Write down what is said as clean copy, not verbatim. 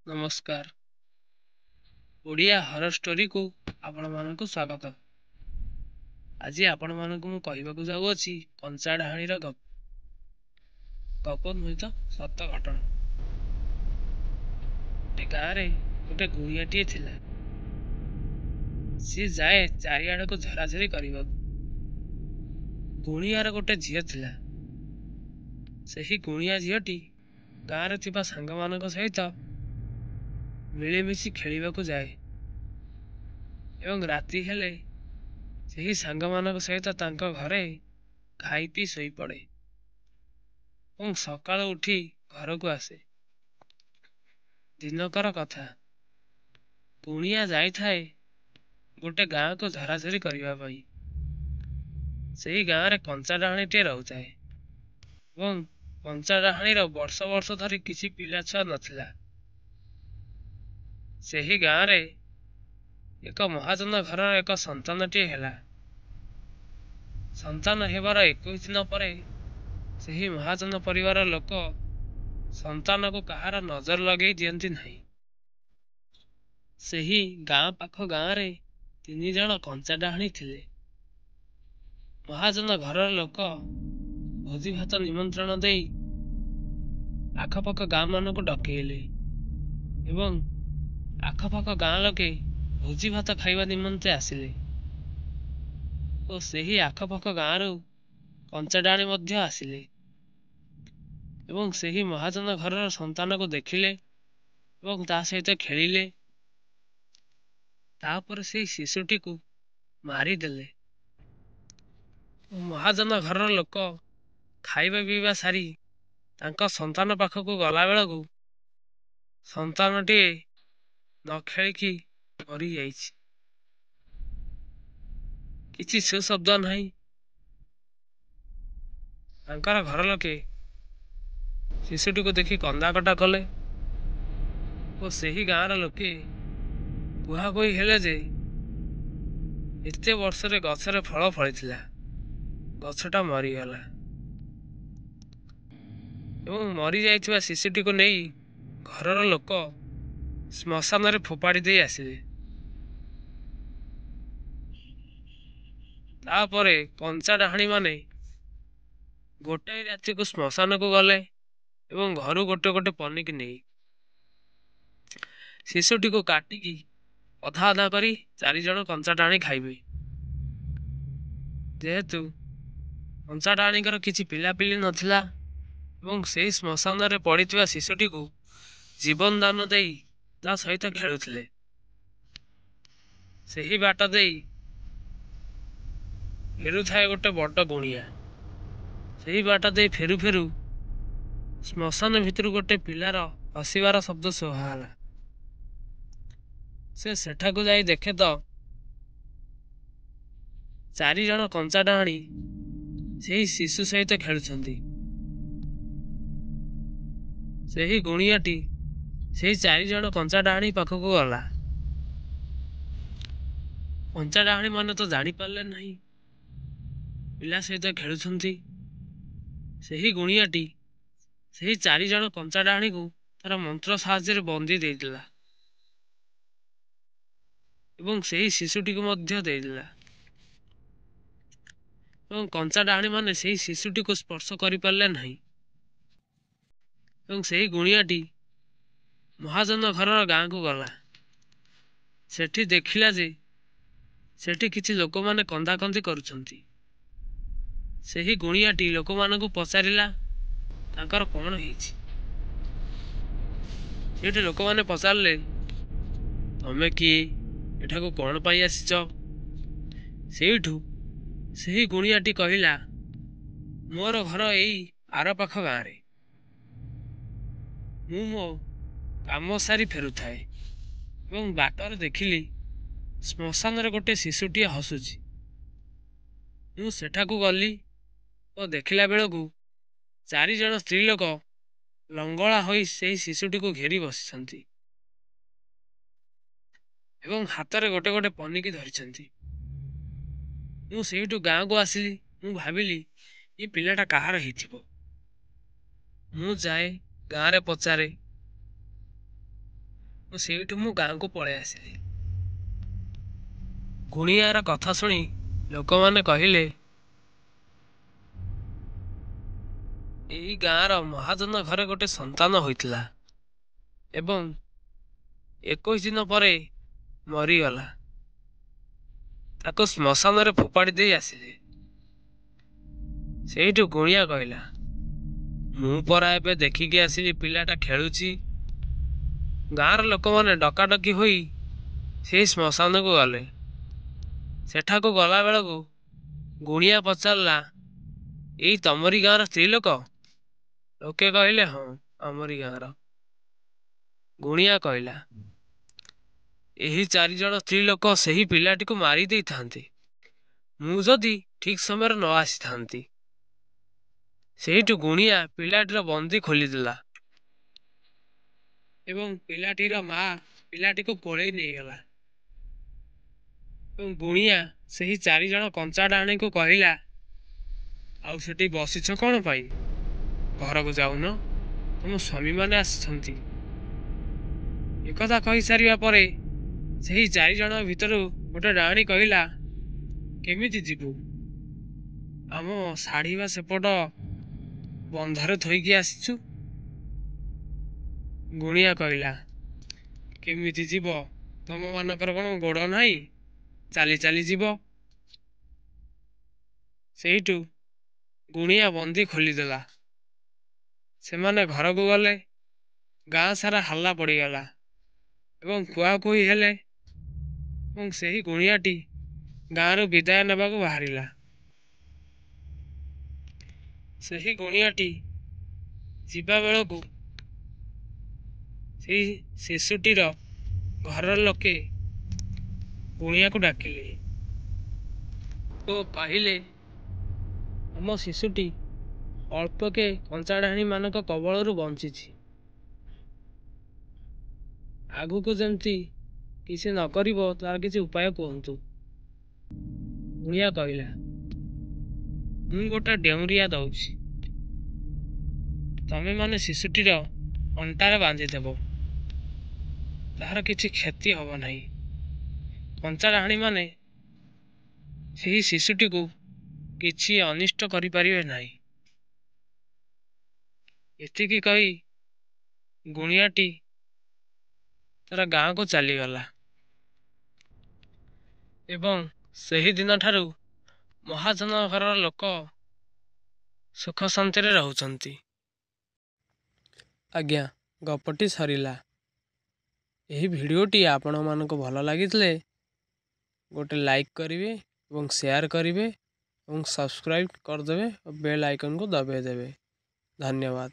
ନମସ୍କାର। ଓଡ଼ିଆ ହରର ଷ୍ଟୋରିକୁ ଆପଣମାନଙ୍କୁ ସ୍ୱାଗତ। ଆଜି ଆପଣମାନଙ୍କୁ ମୁଁ କହିବାକୁ ଯାଉଅଛି କଞ୍ଚା ଡାହାଣୀର ଗପ ନୁହେଁ ତ ସତ ଘଟଣା। ଗୋଟେ ଗାଁରେ ଗୋଟେ ଗୁଣିଆଟିଏ ଥିଲା। ସିଏ ଯାଏ ଚାରିଆଡ଼କୁ ଝରାଝରି କରିବାକୁ। ଗୁଣିଆର ଗୋଟେ ଝିଅ ଥିଲା। ସେହି ଗୁଣିଆ ଝିଅଟି ଗାଁରେ ଥିବା ସାଙ୍ଗମାନଙ୍କ ସହିତ ମିଳିମିଶି ଖେଳିବାକୁ ଯାଏ ଏବଂ ରାତି ହେଲେ ସେହି ସାଙ୍ଗମାନଙ୍କ ସହିତ ତାଙ୍କ ଘରେ ଖାଇ ପିଇ ଶୋଇପଡ଼େ ଏବଂ ସକାଳୁ ଉଠି ଘରକୁ ଆସେ। ଦିନକର କଥା, ଗୁଣିଆ ଯାଇଥାଏ ଗୋଟେ ଗାଁକୁ ଝରାଝରି କରିବା ପାଇଁ। ସେହି ଗାଁରେ କଞ୍ଚା ଡାହାଣୀଟିଏ ରହୁଥାଏ ଏବଂ କଞ୍ଚା ଡାହାଣୀର ବର୍ଷ ବର୍ଷ ଧରି କିଛି ପିଲାଛୁଆ ନଥିଲା। ସେହି ଗାଁରେ ଏକ ମହାଜନ ଘରର ଏକ ସନ୍ତାନଟିଏ ହେଲା। ସନ୍ତାନ ହେବାର 21 ଦିନ ପରେ ସେହି ମହାଜନ ପରିବାର ଲୋକ ସନ୍ତାନକୁ କାହାର ନଜର ଲଗେଇ ଦିଅନ୍ତି ନାହିଁ। ସେହି ଗାଁ ପାଖ ଗାଁରେ 3 ଜଣ କଞ୍ଚା ଡାହାଣୀ ଥିଲେ। ମହାଜନ ଘରର ଲୋକ ଭୋଜି ଭାତ ନିମନ୍ତ୍ରଣ ଦେଇ ଆଖପାଖ ଗାଁ ମାନଙ୍କୁ ଡକେଇଲେ ଏବଂ ଆଖପାଖ ଗାଁ ଲୋକେ ଭୋଜି ଭାତ ଖାଇବା ନିମନ୍ତେ ଆସିଲେ ଓ ସେହି ଆଖପାଖ ଗାଁରୁ କଞ୍ଚା ଡାହାଣୀ ମଧ୍ୟ ଆସିଲେ ଏବଂ ସେହି ମହାଜନ ଘରର ସନ୍ତାନକୁ ଦେଖିଲେ ଏବଂ ତା ସହିତ ଖେଳିଲେ। ତାପରେ ସେହି ଶିଶୁଟିକୁ ମାରିଦେଲେ। ମହାଜନ ଘରର ଲୋକ ଖାଇବା ପିଇବା ସାରି ତାଙ୍କ ସନ୍ତାନ ପାଖକୁ ଗଲାବେଳକୁ ସନ୍ତାନଟିଏ ନ ଖେଳିକି ମରିଯାଇଛି। କିଛି ସୁଶବ୍ଦ ନାହିଁ। ତାଙ୍କର ଘର ଲୋକେ ଶିଶୁଟିକୁ ଦେଖି କନ୍ଦାକଟା କଲେ ଓ ସେହି ଗାଁର ଲୋକେ କୁହାକୁହି ହେଲେ ଯେ ଏତେ ବର୍ଷରେ ଗଛରେ ଫଳ ଫଳିଥିଲା, ଗଛଟା ମରିଗଲା ଏବଂ ମରିଯାଇଥିବା ଶିଶୁଟିକୁ ନେଇ ଘରର ଲୋକ ଶ୍ମଶାନରେ ଫୋପାଡ଼ି ଦେଇ ଆସିଲେ। ତାପରେ କଞ୍ଚା ଡାହାଣୀ ମାନେ ଗୋଟାଏ ରାତିକୁ ଶ୍ମଶାନକୁ ଗଲେ ଏବଂ ଘରୁ ଗୋଟେ ଗୋଟେ ପନିକି ନେଇ ଶିଶୁଟିକୁ କାଟିକି ଅଧା ଅଧା କରି 4 ଜଣ କଞ୍ଚା ଡାହାଣୀ ଖାଇବେ। ଯେହେତୁ କଞ୍ଚା ଡାହାଣୀଙ୍କର କିଛି ପିଲାପିଲି ନଥିଲା ଏବଂ ସେହି ଶ୍ମଶାନରେ ପଡ଼ିଥିବା ଶିଶୁଟିକୁ ଜୀବନ ଦାନ ଦେଇ ତା ସହିତ ଖେଳୁଥିଲେ, ସେହି ବାଟ ଦେଇ ଫେରୁଥାଏ ଗୋଟେ ବଡ଼ ଗୁଣିଆ। ସେହି ବାଟ ଦେଇ ଫେରୁ ଫେରୁ ଶ୍ମଶାନ ଭିତରୁ ଗୋଟେ ପିଲାର ହସିବାର ଶବ୍ଦ ଶୁଭାଗଲା। ସେ ସେଠାକୁ ଯାଇ ଦେଖେ ତ 4 ଜଣ କଞ୍ଚା ଡାହାଣୀ ସେହି ଶିଶୁ ସହିତ ଖେଳୁଛନ୍ତି। ସେହି ଗୁଣିଆଟି ସେହି 4 ଜଣ କଞ୍ଚା ଡାହାଣୀ ପାଖକୁ ଗଲା। କଞ୍ଚା ଡାହାଣୀ ମାନେ ତ ଜାଣିପାରିଲେ ନାହିଁ ପିଲା ସହିତ ଖେଳୁଛନ୍ତି। ସେହି ଗୁଣିଆଟି ସେହି 4 ଜଣ କଞ୍ଚା ଡାହାଣୀକୁ ତାର ମନ୍ତ୍ର ସାହାଯ୍ୟରେ ବନ୍ଦୀ ଦେଇଥିଲା ଏବଂ ସେହି ଶିଶୁଟିକୁ ମଧ୍ୟ ଦେଇଥିଲା ଏବଂ କଞ୍ଚା ଡାହାଣୀ ମାନେ ସେହି ଶିଶୁଟିକୁ ସ୍ପର୍ଶ କରିପାରିଲେ ନାହିଁ ଏବଂ ସେହି ଗୁଣିଆଟି ମହାଜନ ଘରର ଗାଁକୁ ଗଲା। ସେଠି ଦେଖିଲା ଯେ ସେଠି କିଛି ଲୋକମାନେ କନ୍ଦାକନ୍ଦି କରୁଛନ୍ତି। ସେହି ଗୁଣିଆଟି ଲୋକମାନଙ୍କୁ ପଚାରିଲା ତାଙ୍କର କ'ଣ ହେଇଛି। ସେଠି ଲୋକମାନେ ପଚାରିଲେ, ତମେ କିଏ, ଏଠାକୁ କ'ଣ ପାଇଁ ଆସିଛ? ସେଇଠୁ ସେହି ଗୁଣିଆଟି କହିଲା, ମୋର ଘର ଏଇ ଆରପାଖ ଗାଁରେ। ମୁଁ ମୋ କାମ ସାରି ଫେରୁଥାଏ ଏବଂ ବାଟରେ ଦେଖିଲି ଶ୍ମଶାନରେ ଗୋଟେ ଶିଶୁଟିଏ ହସୁଛି। ମୁଁ ସେଠାକୁ ଗଲି ଓ ଦେଖିଲା ବେଳକୁ 4 ଜଣ ସ୍ତ୍ରୀ ଲୋକ ଲଙ୍ଗଳା ହୋଇ ସେହି ଶିଶୁଟିକୁ ଘେରି ବସିଛନ୍ତି ଏବଂ ହାତରେ ଗୋଟେ ଗୋଟେ ପନିକି ଧରିଛନ୍ତି। ମୁଁ ସେଇଠୁ ଗାଁକୁ ଆସିଲି। ମୁଁ ଭାବିଲି ଏ ପିଲାଟା କାହାର ହେଇଥିବ। ମୁଁ ଯାଏ ଗାଁରେ ପଚାରେ ସେଇଠୁ ମୁଁ ଗାଁକୁ ପଳେଇ ଆସିଲି। ଗୁଣିଆର କଥା ଶୁଣି ଲୋକମାନେ କହିଲେ, ଏଇ ଗାଁର ମହାଜନ ଘରେ ଗୋଟେ ସନ୍ତାନ ହୋଇଥିଲା ଏବଂ 21 ଦିନ ପରେ ମରିଗଲା। ତାକୁ ଶ୍ମଶାନରେ ଫୋପାଡ଼ି ଦେଇ ଆସିଲେ। ସେଇଠୁ ଗୁଣିଆ କହିଲା, ମୁଁ ପରା ଏବେ ଦେଖିକି ଆସିଲି ପିଲାଟା ଖେଳୁଛି। ଗାଁର ଲୋକମାନେ ଡକାଡକି ହୋଇ ସେଇ ଶ୍ମଶାନକୁ ଗଲେ। ସେଠାକୁ ଗଲା ବେଳକୁ ଗୁଣିଆ ପଚାରିଲା, ଏଇ ତମରି ଗାଁର ସ୍ତ୍ରୀ ଲୋକ? ଲୋକେ କହିଲେ, ହଁ, ଆମରି ଗାଁର। ଗୁଣିଆ କହିଲା, ଏହି 4 ଜଣ ସ୍ତ୍ରୀ ଲୋକ ସେହି ପିଲାଟିକୁ ମାରି ଦେଇଥାନ୍ତି ମୁଁ ଯଦି ଠିକ୍ ସମୟରେ ନ ଆସିଥାନ୍ତି। ସେଇଠୁ ଗୁଣିଆ ପିଲାଟିର ବନ୍ଦୀ ଖୋଲିଦେଲା ଏବଂ ପିଲାଟିର ମା ପିଲାଟିକୁ କୋଳେଇ ନେଇଗଲା। ଏବଂ ଗୁଣିଆ ସେହି 4 ଜଣ କଞ୍ଚା ଡାହାଣୀକୁ କହିଲା, ଆଉ ସେଠି ବସିଛ କ'ଣ ପାଇଁ? ଘରକୁ ଯାଉନ, ତମ ସ୍ୱାମୀମାନେ ଆସିଛନ୍ତି। ଏକଥା କହିସାରିବା ପରେ ସେହି 4 ଜଣ ଭିତରୁ ଗୋଟେ ଡାହାଣୀ କହିଲା, କେମିତି ଯିବୁ? ଆମ ଶାଢ଼ୀ ବା ସେପଟ ବନ୍ଧରେ ଥୋଇକି ଆସିଛୁ। ଗୁଣିଆ କହିଲା, କେମିତି ଯିବ? ତମମାନଙ୍କର କ'ଣ ଗୋଡ଼ ନାହିଁ? ଚାଲି ଚାଲି ଯିବ। ସେଇଠୁ ଗୁଣିଆ ବନ୍ଦୀ ଖୋଲିଦେଲା। ସେମାନେ ଘରକୁ ଗଲେ। ଗାଁ ସାରା ହାଲ୍ଲା ପଡ଼ିଗଲା ଏବଂ କୁହାକୁହି ହେଲେ ଏବଂ ସେହି ଗୁଣିଆଟି ଗାଁରୁ ବିଦାୟ ନେବାକୁ ବାହାରିଲା। ସେହି ଗୁଣିଆଟି ଯିବା ବେଳକୁ ସେହି ଶିଶୁଟିର ଘରର ଲୋକେ ଗୁଣିଆକୁ ଡାକିଲେ ଓ କହିଲେ, ଆମ ଶିଶୁଟି ଅଳ୍ପକେ କଞ୍ଚା ଡାହାଣୀମାନଙ୍କ କବଳରୁ ବଞ୍ଚିଛି। ଆଗକୁ ଯେମିତି କିଛି ନ କରିବ ତାର କିଛି ଉପାୟ କୁହନ୍ତୁ। ଗୁଣିଆ କହିଲା, ମୁଁ ଗୋଟେ ଡେଉଁରିଆ ଦଉଛି, ତମେମାନେ ଶିଶୁଟିର ଅଣ୍ଟାରେ ବାନ୍ଧିଦେବ। ତାହାର କିଛି କ୍ଷତି ହେବ ନାହିଁ। କଞ୍ଚା ଡାହାଣୀମାନେ ସେହି ଶିଶୁଟିକୁ କିଛି ଅନିଷ୍ଟ କରିପାରିବେ ନାହିଁ। ଏତିକି କହି ଗୁଣିଆଟି ତାର ଗାଁକୁ ଚାଲିଗଲା ଏବଂ ସେହି ଦିନଠାରୁ ମହାଜନ ଘରର ଲୋକ ସୁଖ ଶାନ୍ତିରେ ରହୁଛନ୍ତି। ଆଜ୍ଞା, ଗପଟି ସରିଲା। ଏହି ଭିଡ଼ିଓଟି ଆପଣମାନଙ୍କୁ ଭଲ ଲାଗିଥିଲେ ଗୋଟେ ଲାଇକ୍ କରିବେ ଏବଂ ସେୟାର କରିବେ ଏବଂ ସବସ୍କ୍ରାଇବ୍ କରିଦେବେ ଓ ବେଲ୍ ଆଇକନ୍କୁ ଦବାଇ ଦେବେ। ଧନ୍ୟବାଦ।